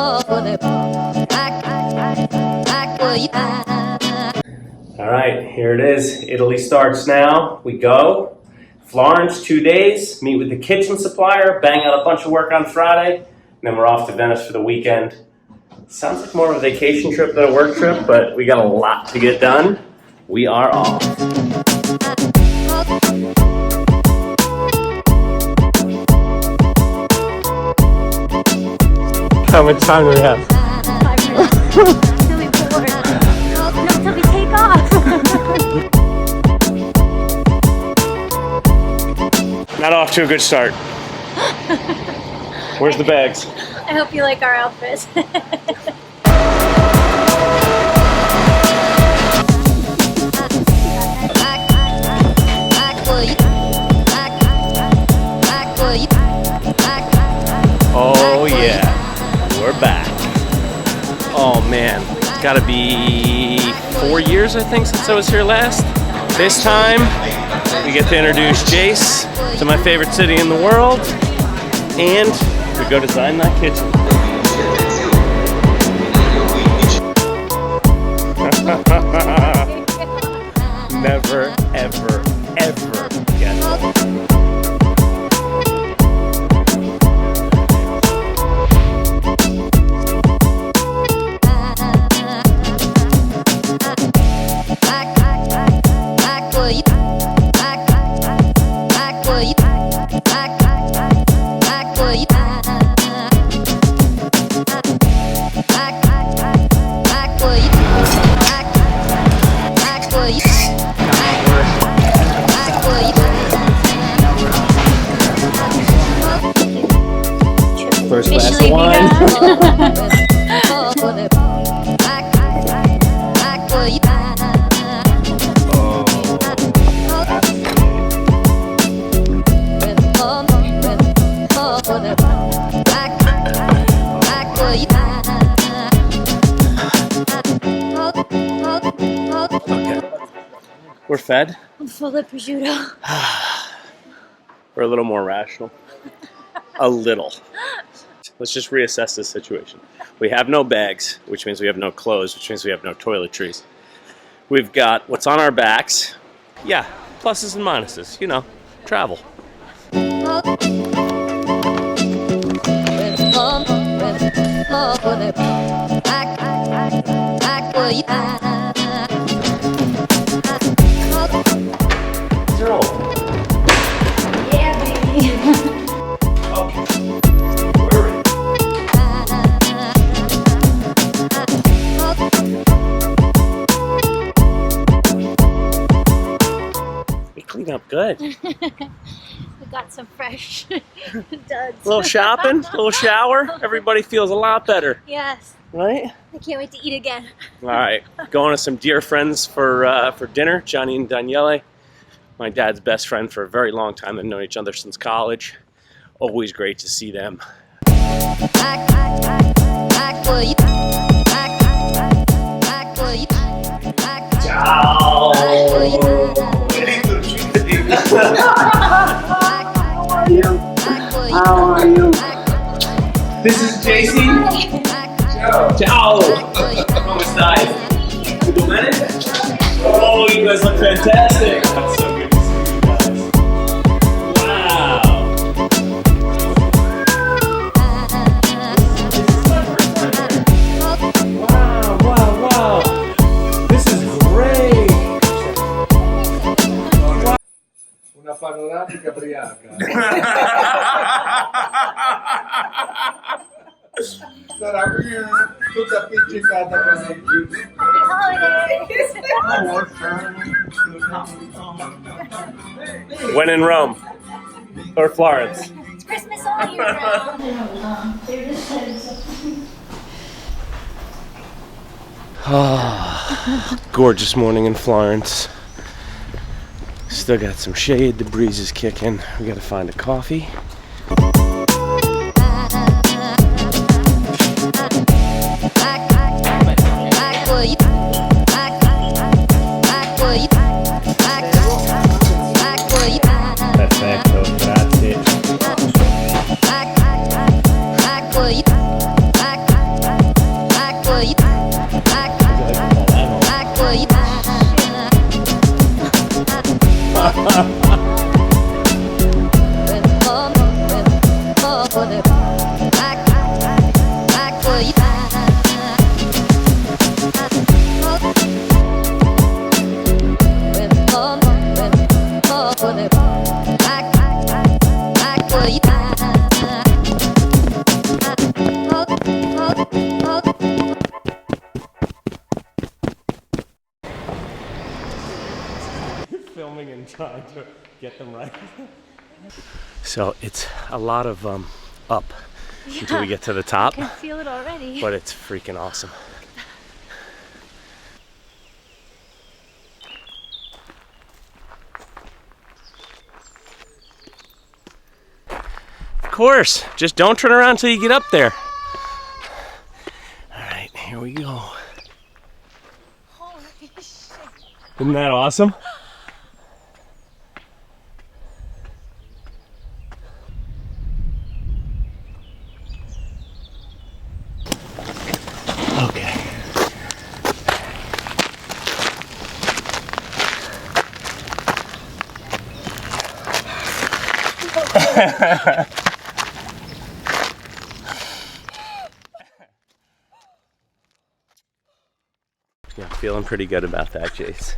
All right, here it is. Italy starts now. We go. Florence, 2 days. Meet with the kitchen supplier. Bang out a bunch of work on Friday. And then we're off to Venice for the weekend. Sounds like more of a vacation trip than a work trip, but we got a lot to get done. We are off. How much time do we have? 5 minutes. Till we board. No, till we take off. Not off to a good start. Where's the bags? I hope you like our outfits. Oh yeah, we're back. Oh man, it's gotta be 4 years I think since I was here last. This time, we get to introduce Jace to my favorite city in the world, and we go design that kitchen. Never, ever, ever guess. First glass of wine. Okay. We're fed. I'm full of prosciutto. We're a little more rational. A little. Let's just reassess this situation. We have no bags, which means we have no clothes, which means we have no toiletries. We've got what's on our backs. Yeah, pluses and minuses, you know, travel. Zero. Yeah, baby. Clean up good. We got some fresh duds. A little shopping, a little shower. Everybody feels a lot better, Yes. right? I can't wait to eat again. All right, going to some dear friends for dinner. Johnny and Daniele, my dad's best friend for a very long time. They've known each other since college. Always great to see them. Ciao. How are you? This is JC. Ciao. ¿Cómo estáis? ¿Todo bien? Oh, you guys look fantastic. That's so good to see you guys. Wow. Wow. This is great. Una panoramica briaca. Sarà tutta appiccicata così. Happy holidays! When in Rome or Florence. It's Christmas all year round. Gorgeous morning in Florence. Still got some shade, the breeze is kicking. We gotta find a coffee. Perfetto, grazie. Filming and trying to get them right. So it's a lot of up until we get to the top. I can feel it already. But it's freaking awesome. Of course, just don't turn around until you get up there. All right, here we go. Holy shit. Isn't that awesome? Okay. Yeah, feeling pretty good about that, Jace.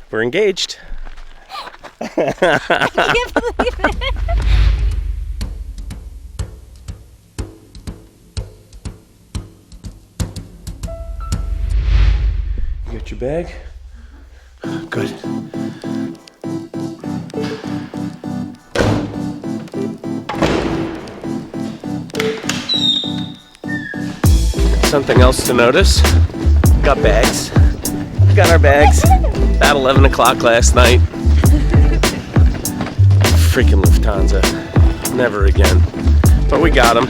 We're engaged. I can't believe it. You got your bag? Good. Something else to notice. Got bags. Got our bags. About 11 o'clock last night. Freaking Lufthansa. Never again. But we got them.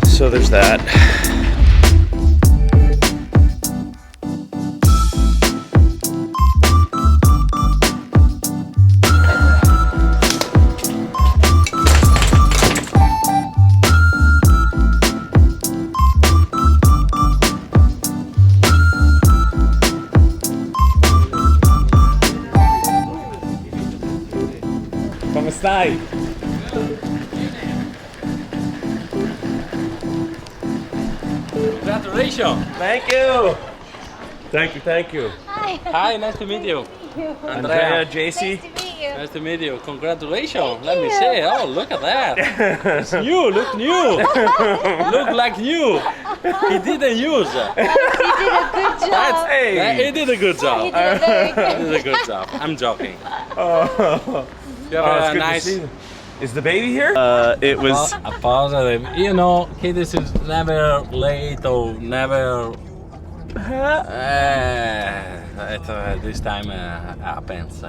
So there's that. Come stai? Congratulations! Thank you. Thank you, thank you. Hi. Hi, nice to meet you. Andrea, Nice JC. to meet you. Nice to meet you. Congratulations! Thank Let me you. say, oh, look at that. It's new, look new. Look like new. He didn't use. You did a good job. Hey. He did a good He job. did a very good He did a good job. I'm joking. Oh, You have it's a good nice. to see you. Is the baby here? It was. A positive. You know, kids is never late or never. This time happens.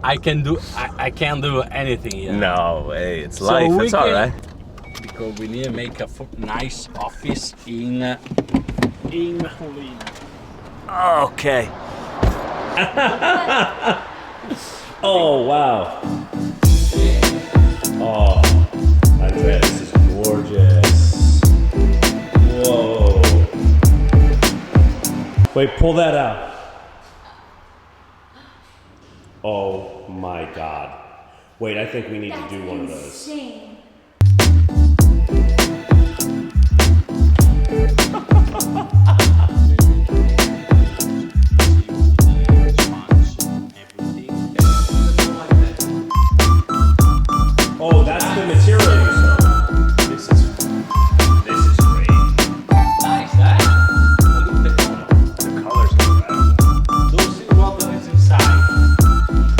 I can't do anything yet. No way, it's So life. we It's all can- right. Because we need to make a nice office in Holland. Okay. Oh wow. Oh, Andrea, this is gorgeous. Whoa. Wait, pull that out. Oh my God. Wait, I think we need to do one of those. Insane. Oh, that's the material you saw. This is great. Nice, huh? Look at the color. The colors are incredible. Don't see what there is inside.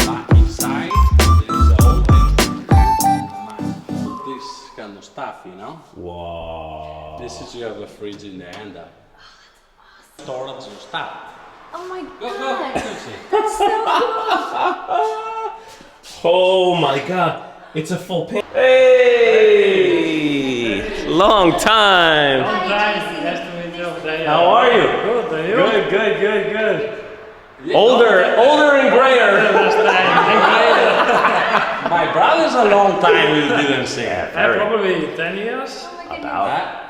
But inside there is a whole thing. Put this kind of stuff, you know. Wow. This is you have a fridge in the end. Storage your stuff. Oh my Go, god. Lucy. That's so cool. Oh my God. It's a full pin. Hey! Long time. Nice to meet you. How are you? Good, are you? Good. Older and grayer. My brother's a long time you didn't see. Probably 10 years. About.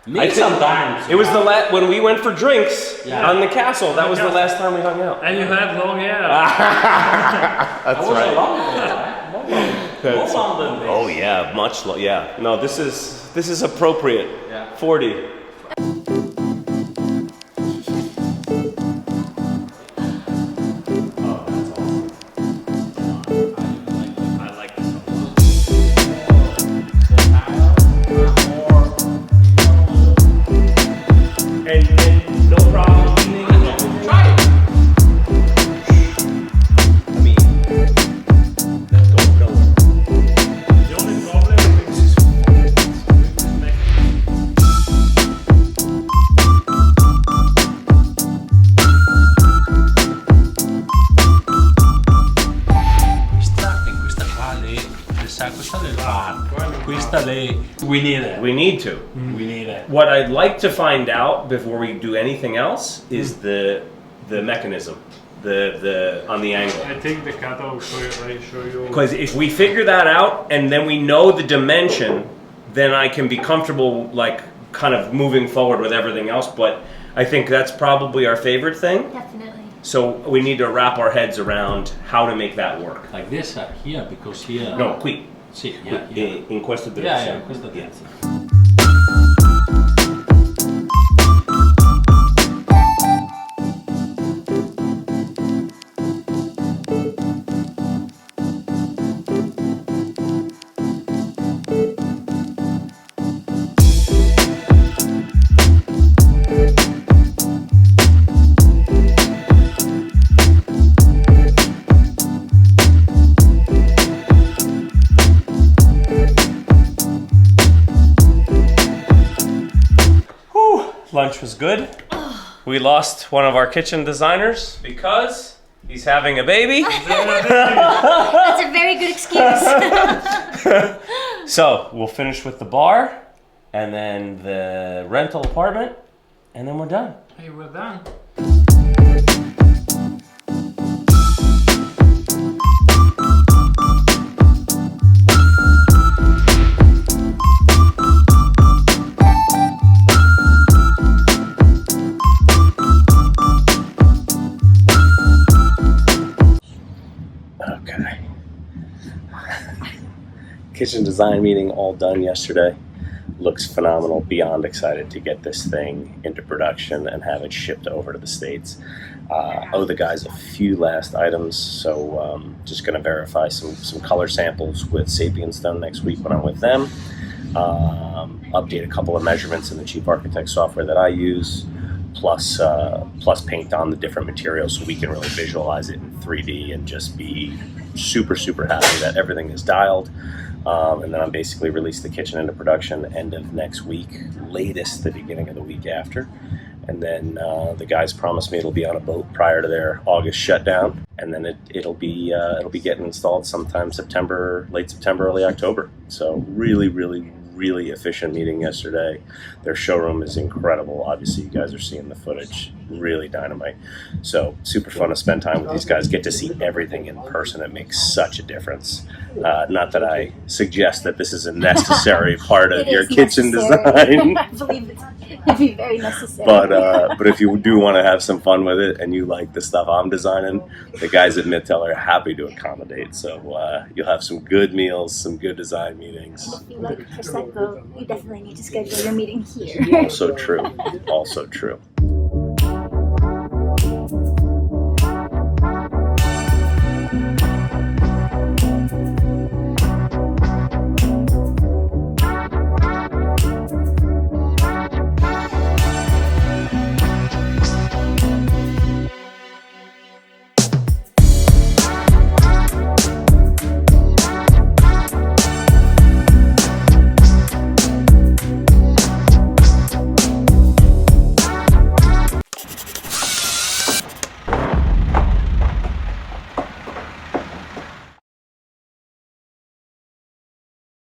Me sometimes. It was the when we went for drinks Yeah. on the castle. That was the last time we hung out. And you have long hair. That's I was right. a long time. That's- More long than this. Oh yeah, much yeah. No, this is appropriate. Yeah. 40. I like this one. And no problem cleaning. Try it. I mean, let's go nowhere. The only problem is with neck. Questa qua lei sa, questa le fa. Questa lei. We need it. We need to. We need it. What I'd like to find out before we do anything else is the mechanism, the on the angle. I think the catalog will show you. Because if we figure that out and then we know the dimension, then I can be comfortable like kind of moving forward with everything else. But I think that's probably our favorite thing. Definitely. So we need to wrap our heads around how to make that work. Like this here, because here. No, qui. Sì, yeah. In questa Yeah, direzione. yeah, questa direzione. Lunch was good. We lost one of our kitchen designers because he's having a baby. That's a very good excuse. So we'll finish with the bar and then the rental apartment and then we're done. Hey, we're done. Okay. Kitchen design meeting all done yesterday. Looks phenomenal. Beyond excited to get this thing into production and have it shipped over to the States. Owe the guys a few last items, so just going to verify some color samples with Sapien Stone next week when I'm with them. Update a couple of measurements in the Chief Architect software that I use, plus paint on the different materials so we can really visualize it in 3D and just be super happy that everything is dialed. And then I'm basically release the kitchen into production end of next week, latest the beginning of the week after. And then the guys promised me it'll be on a boat prior to their August shutdown, and then it'll be getting installed sometime late September, early October. So really efficient meeting yesterday. Their showroom is incredible. Obviously, you guys are seeing the footage. Really dynamite. So super fun to spend time with these guys. Get to see everything in person. It makes such a difference. Not that I suggest that this is a necessary part of It your is kitchen necessary. design. I believe it'd be very necessary. But if you do want to have some fun with it and you like the stuff I'm designing, the guys at Mittel are happy to accommodate. So you'll have some good meals, some good design meetings. If you like Prosecco, you definitely need to schedule your meeting here. Also true. Also true.